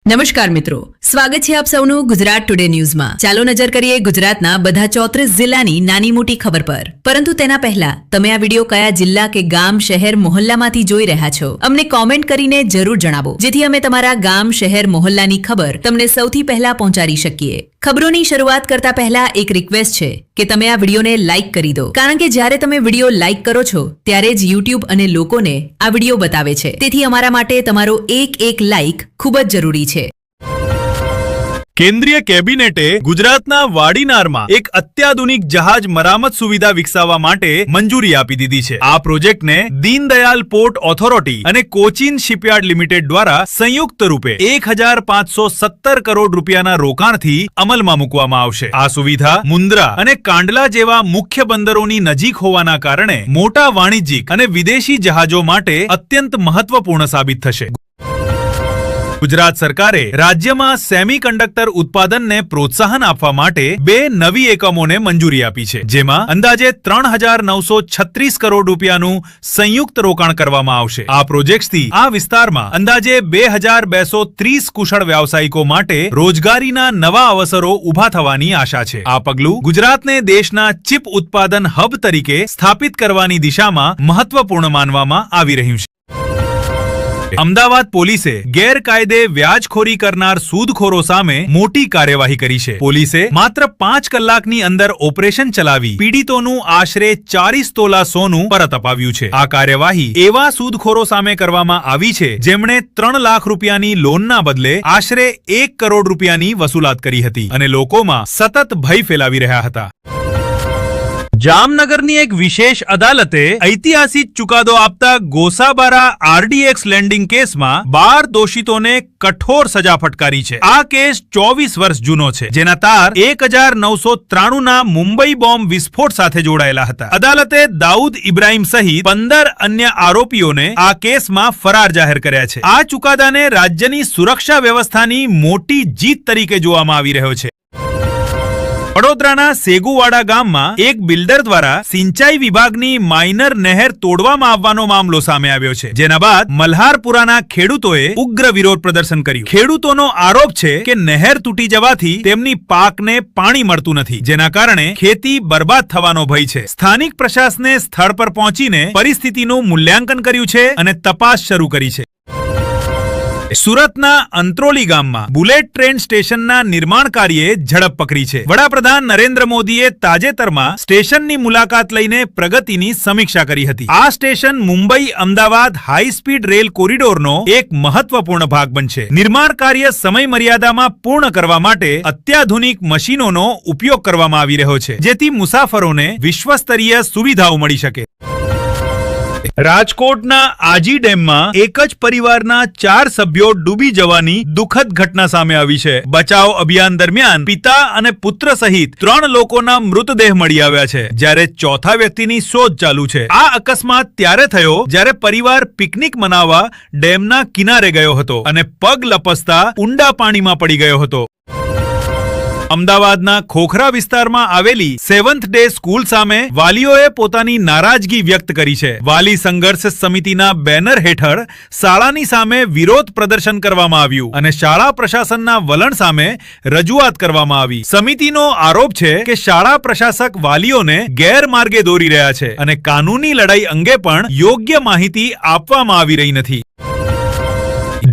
નમસ્કાર મિત્રો, સ્વાગત છે આપ સૌનું ગુજરાત ટુડે ન્યૂઝમાં। ચાલો નજર કરીએ ગુજરાતના બધા 34 જિલ્લાની નાની મોટી ખબર પર। પરંતુ તેના પહેલા તમે આ વિડિયો કયા જિલ્લા કે ગામ, શહેર, મોહલ્લામાંથી જોઈ રહ્યા છો અમને કોમેન્ટ કરીને જરૂર જણાવો, જેથી અમે તમારા ગામ, શહેર, મોહલ્લાની ખબર તમને સૌથી પહેલા પહોંચાડી શકીએ। ખબરોની શરૂઆત કરતા પહેલા એક રિક્વેસ્ટ છે કે તમે આ વિડિયોને લાઈક કરી દો, કારણ કે જ્યારે તમે વિડિયો લાઈક કરો છો ત્યારે જ યુટ્યુબ અને લોકોને આ વિડિયો બતાવે છે। તેથી અમારા માટે તમારો એક લાઈક ખૂબ જ જરૂરી છે। કેન્દ્રીય કેબિનેટે ગુજરાતના વાડીનારમાં એક અત્યાધુનિક જહાજ મરામત સુવિધા વિકસાવવા માટે મંજૂરી આપી દીધી છે। આ પ્રોજેક્ટને દીનદયાલ પોર્ટ ઓથોરિટી અને કોચિન શિપયાર્ડ લિમિટેડ દ્વારા સંયુક્ત રૂપે 1517 કરોડ રૂપિયાના રોકાણથી અમલમાં મૂકવામાં આવશે। આ સુવિધા મુન્દ્રા અને કાંડલા જેવા મુખ્ય બંદરોની નજીક હોવાના કારણે મોટા વાણિજ્યિક અને વિદેશી જહાજો માટે અત્યંત મહત્વપૂર્ણ સાબિત થશે। ગુજરાત સરકારે રાજ્યમાં સેમિકન્ડક્ટર ઉત્પાદનને પ્રોત્સાહન આપવા માટે 2 નવી એકમોને મંજૂરી આપી છે, જેમાં અંદાજે 3936 કરોડ રૂપિયાનું સંયુક્ત રોકાણ કરવામાં આવશે। આ પ્રોજેક્ટથી આ વિસ્તારમાં અંદાજે 2230 કુશળ વ્યાવસાયિકો માટે રોજગારીના નવા અવસરો ઊભા થવાની આશા છે। આ પગલું ગુજરાતને દેશના ચિપ ઉત્પાદન હબ તરીકે સ્થાપિત કરવાની દિશામાં મહત્વપૂર્ણ માનવામાં આવી રહ્યું છે। અમદાવાદ પોલીસે ગેરકાયદે વ્યાજખોરી કરનાર સૂદખોરો સામે મોટી કાર્યવાહી કરી છે। પોલીસે માત્ર 5 કલાકની અંદર ઓપરેશન ચલાવી પીડિતોનું આશરે 40 તોલા સોનું પરત અપાવ્યું છે। આ કાર્યવાહી એવા સૂદખોરો સામે કરવામાં આવી છે જેમણે 3 લાખ રૂપિયાની લોનના બદલે આશરે 1 કરોડ રૂપિયાની વસૂલાત કરી હતી અને લોકોમાં સતત ભય ફેલાવી રહ્યા હતા। જામનગરની એક વિશેષ અદાલતે ઐતિહાસિક ચુકાદો આપતા ગોસાબારા આરડીએક્સ લેન્ડિંગ કેસમાં 12 દોષિતોને કઠોર સજા ફટકારી છે। આ કેસ 24 વર્ષ જૂનો છે, જેના તાર 1993ના મુંબઈ બોમ્બ વિસ્ફોટ સાથે જોડાયેલા હતા। અદાલતે દાઉદ ઇબ્રાહિમ સહિત 15 અન્ય આરોપીઓને આ કેસમાં ફરાર જાહેર કર્યા છે। આ ચુકાદાને રાજ્યની સુરક્ષા વ્યવસ્થાની મોટી જીત તરીકે જોવામાં આવી રહ્યો છે। વડોદરાના સેગુવાડા ગામમાં એક બિલ્ડર દ્વારા સિંચાઈ વિભાગની માઇનર નહેર તોડવામાં આવવાનો મામલો સામે આવ્યો છે, જેના બાદ મલ્હારપુરાના ખેડૂતોએ ઉગ્ર વિરોધ પ્રદર્શન કર્યું। ખેડૂતોનો આરોપ છે કે નહેર તૂટી જવાથી તેમની પાકને પાણી મળતું નથી, જેના કારણે ખેતી બરબાદ થવાનો ભય છે। સ્થાનિક પ્રશાસને સ્થળ પર પહોંચીને પરિસ્થિતિનું મૂલ્યાંકન કર્યું છે અને તપાસ શરૂ કરી છે। સુરતના અંત્રોલી ગામમાં બુલેટ ટ્રેન સ્ટેશનના નિર્માણ કાર્યે ઝડપ પકડી છે। વડાપ્રધાન નરેન્દ્ર મોદીએ તાજેતરમાં સ્ટેશનની મુલાકાત લઈને પ્રગતિની સમીક્ષા કરી હતી। આ station Mumbai Ahmedabad high speed rail કોરિડોરનો એક મહત્વપૂર્ણ ભાગ બનશે। નિર્માણ કાર્ય સમય મર્યાદામાં પૂર્ણ કરવા માટે અત્યાધુનિક મશીનોનો ઉપયોગ કરવામાં આવી રહ્યો છે, જેથી મુસાફરોને વિશ્વસ્તરીય સુવિધાઓ મળી શકે। રાજકોટના આજી ડેમમાં એક જ પરિવારના 4 સભ્યો ડૂબી જવાની દુઃખદ ઘટના સામે આવી છે। બચાવ અભિયાન દરમિયાન પિતા અને પુત્ર સહિત 3 લોકોના મૃતદેહ મળી આવ્યા છે, જ્યારે ચોથા વ્યક્તિની શોધ ચાલુ છે। આ અકસ્માત ત્યારે થયો જ્યારે પરિવાર પિકનિક મનાવવા ડેમના કિનારે ગયો હતો અને પગ લપસતા ઊંડા પાણીમાં પડી ગયો હતો। અમદાવાદના ખોખરા વિસ્તારમાં આવેલી 7th ડે સ્કૂલ સામે વાલીઓએ પોતાની નારાજગી વ્યક્ત કરી છે। વાલી સંઘર્ષ સમિતિના બેનર હેઠળ શાળાની સામે વિરોધ પ્રદર્શન કરવામાં આવ્યું અને શાળા પ્રશાસનના વલણ સામે રજૂઆત કરવામાં આવી। સમિતિનો આરોપ છે કે શાળા પ્રશાસક વાલીઓને ગેરમાર્ગે દોરી રહ્યા છે અને કાનૂની લડાઈ અંગે પણ યોગ્ય માહિતી આપવામાં આવી રહી નથી।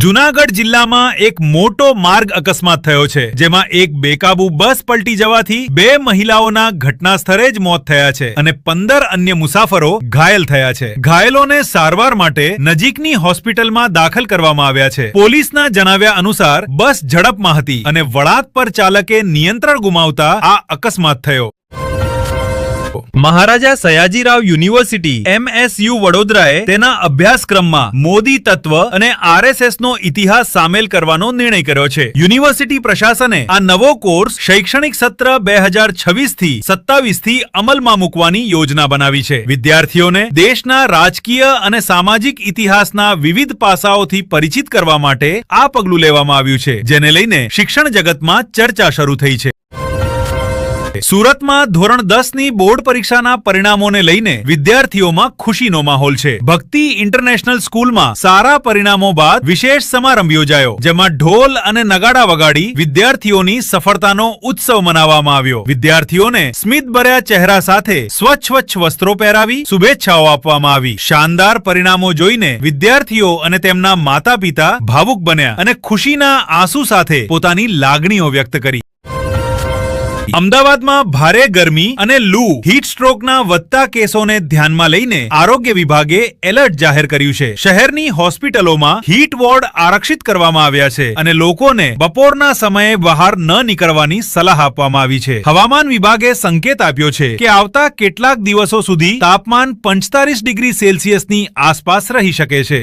જૂનાગઢ જિલ્લામાં એક મોટો માર્ગ અકસ્માત થયો છે, જેમાં એક બેકાબુ બસ પલટી જવાથી 2 મહિલાઓના ઘટના સ્થળે જ મોત થયા છે અને 15 અન્ય મુસાફરો ઘાયલ થયા છે। ઘાયલોને સારવાર માટે નજીકની હોસ્પિટલમાં દાખલ કરવામાં આવ્યા છે। પોલીસના જણાવ્યા અનુસાર બસ ઝડપમાં હતી અને વળાંક પર ચાલકે નિયંત્રણ ગુમાવતા આ અકસ્માત થયો। મહારાજા સયાજીરાવ યુનિવર્સિટી MSU વડોદરાએ તેના અભ્યાસક્રમમાં મોદી તત્વ અને RSSનો ઇતિહાસ સામેલ કરવાનો નિર્ણય કર્યો છે। યુનિવર્સિટી પ્રશાસને આ નવો કોર્સ શૈક્ષણિક સત્ર 2026 થી 27 થી અમલમાં મૂકવાની યોજના બનાવી છે। વિદ્યાર્થીઓને દેશના રાજકીય અને સામાજિક ઇતિહાસના વિવિધ પાસાઓથી પરિચિત કરવા માટે આ પગલું લેવામાં આવ્યું છે, જેને લઈને શિક્ષણ જગતમાં ચર્ચા શરૂ થઈ છે। સુરતમાં ધોરણ 10 ની બોર્ડ પરીક્ષાના પરિણામોને લઈને વિદ્યાર્થીઓમાં ખુશીનો માહોલ છે. ભક્તિ ઇન્ટરનેશનલ સ્કૂલમાં સારા પરિણામો બાદ વિશેષ સમારંભ યોજાયો, જેમાં ઢોલ અને નગાડા વગાડી વિદ્યાર્થીઓની સફળતાનો ઉત્સવ મનાવવામાં આવ્યો. વિદ્યાર્થીઓને સ્મિતભર્યા ચહેરા સાથે સ્વચ્છ વસ્ત્રો પહેરાવી શુભેચ્છાઓ આપવામાં આવી. શાનદાર પરિણામો જોઈને વિદ્યાર્થીઓ અને તેમના માતા પિતા ભાવુક બન્યા અને ખુશીના આંસુ સાથે પોતાની લાગણીઓ વ્યક્ત કરી. અમદાવાદમાં ભારે ગરમી અને લૂ હીટ સ્ટ્રોકના વધતા કેસોને ધ્યાનમાં લઈને આરોગ્ય વિભાગે એલર્ટ જાહેર કર્યું છે. શહેરની હોસ્પિટલોમાં હીટ વોર્ડ આરક્ષિત કરવામાં આવ્યા છે અને લોકોને બપોરના સમયે બહાર ન નીકળવાની સલાહ આપવામાં આવી છે. હવામાન વિભાગે સંકેત આપ્યો છે કે આવતા કેટલાક દિવસો સુધી તાપમાન 45 ડિગ્રી સેલ્સિયસની આસપાસ રહી શકે છે.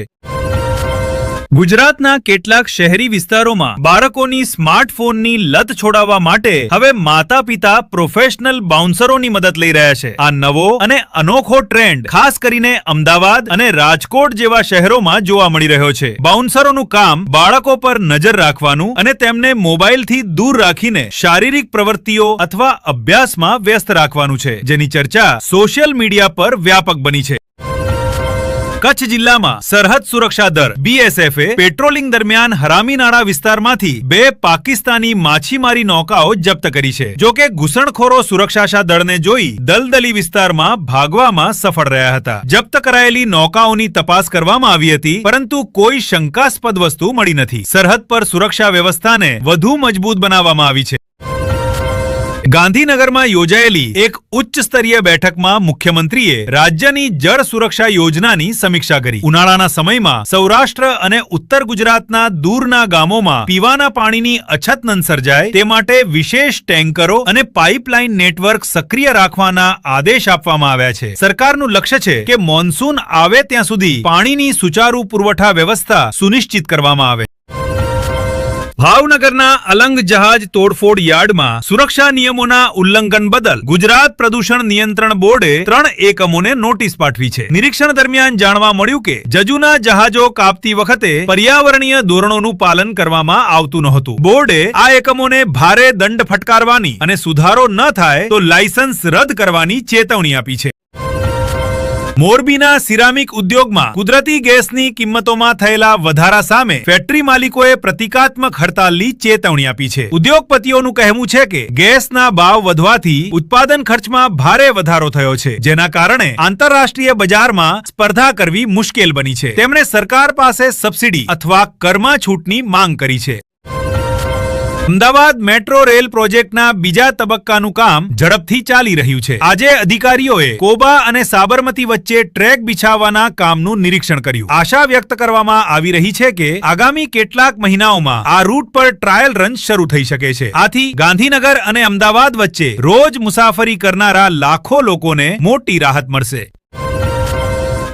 ગુજરાતના કેટલાક શહેરી વિસ્તારોમાં બાળકોની સ્માર્ટફોનની લત છોડાવવા માટે હવે માતા પિતા પ્રોફેશનલ બાઉન્સરોની મદદ લઈ રહ્યા છે. આ નવો અને અનોખો ટ્રેન્ડ ખાસ કરીને અમદાવાદ અને રાજકોટ જેવા શહેરોમાં જોવા મળી રહ્યો છે. બાઉન્સરોનું કામ બાળકો પર નજર રાખવાનું અને તેમને મોબાઈલથી દૂર રાખીને શારીરિક પ્રવૃત્તિઓ અથવા અભ્યાસમાં વ્યસ્ત રાખવાનું છે, જેની ચર્ચા સોશિયલ મીડિયા પર વ્યાપક બની છે. કચ્છ જિલ્લામાં સરહદ સુરક્ષા દળ BSFએ પેટ્રોલિંગ દરમિયાન હરામીનાળા વિસ્તારમાંથી 2 પાકિસ્તાની માછીમારી નૌકાઓ જપ્ત કરી છે. જો કે ઘૂસણખોરો સુરક્ષા દળને જોઈ દલદલી વિસ્તારમાં ભાગવામાં સફળ રહ્યા હતા. જપ્ત કરાયેલી નૌકાઓની તપાસ કરવામાં આવી હતી, પરંતુ કોઈ શંકાસ્પદ વસ્તુ મળી નથી. સરહદ પર સુરક્ષા વ્યવસ્થાને વધુ મજબૂત બનાવવામાં આવી છે. ગાંધીનગરમાં યોજાયેલી એક ઉચ્ચ સ્તરીય બેઠકમાં મુખ્યમંત્રીએ રાજ્યની જળ સુરક્ષા યોજનાની સમીક્ષા કરી. ઉનાળાના સમયમાં સૌરાષ્ટ્ર અને ઉત્તર ગુજરાતના દૂરના ગામોમાં પીવાના પાણીની અછત ન સર્જાય તે માટે વિશેષ ટેન્કરો અને પાઇપલાઇન નેટવર્ક સક્રિય રાખવાના આદેશ આપવામાં આવ્યા છે. સરકારનું લક્ષ્ય છે કે મોન્સૂન આવે ત્યાં સુધી પાણીની સુચારુ પુરવઠા વ્યવસ્થા સુનિશ્ચિત કરવામાં આવે. ભાવનગરના અલંગ જહાજ તોડફોડ યાર્ડમાં સુરક્ષા નિયમોના ઉલ્લંઘન બદલ ગુજરાત પ્રદૂષણ નિયંત્રણ બોર્ડે 3 એકમોને નોટિસ પાઠવી છે. નિરીક્ષણ દરમિયાન જાણવા મળ્યું કે જજુના જહાજો કાપતી વખતે પર્યાવરણીય ધોરણોનું પાલન કરવામાં આવતું નહોતું. બોર્ડે આ એકમોને ભારે દંડ ફટકારવાની અને સુધારો ન થાય તો લાયસન્સ રદ કરવાની ચેતવણી આપી છે. મોરબીના સિરામિક ઉદ્યોગમાં કુદરતી ગેસની કિંમતોમાં થયેલા વધારા સામે ફેક્ટરી માલિકોએ પ્રતિકાત્મક હડતાલની ચેતવણી આપી છે. ઉદ્યોગપતિઓનું કહેવું છે કે ગેસના ભાવ વધવાથી ઉત્પાદન ખર્ચમાં ભારે વધારો થયો છે, જેના કારણે આંતરરાષ્ટ્રીય બજારમાં સ્પર્ધા કરવી મુશ્કેલ બની છે. તેમણે સરકાર પાસે સબસિડી અથવા કરમાં છૂટની માંગ કરી છે. અમદાવાદ મેટ્રો રેલ પ્રોજેક્ટના બીજા તબક્કાનું કામ ઝડપથી ચાલી રહ્યું છે. આજે અધિકારીઓએ કોબા અને સાબરમતી વચ્ચે ટ્રેક બિછાવવાના કામનું નિરીક્ષણ કર્યું. આશા વ્યક્ત કરવામાં આવી રહી છે કે આગામી કેટલાક મહિનાઓમાં આ રૂટ પર ટ્રાયલ રન શરૂ થઈ શકે છે. આથી ગાંધીનગર અને અમદાવાદ વચ્ચે રોજ મુસાફરી કરનારા લાખો લોકોને મોટી રાહત મળશે.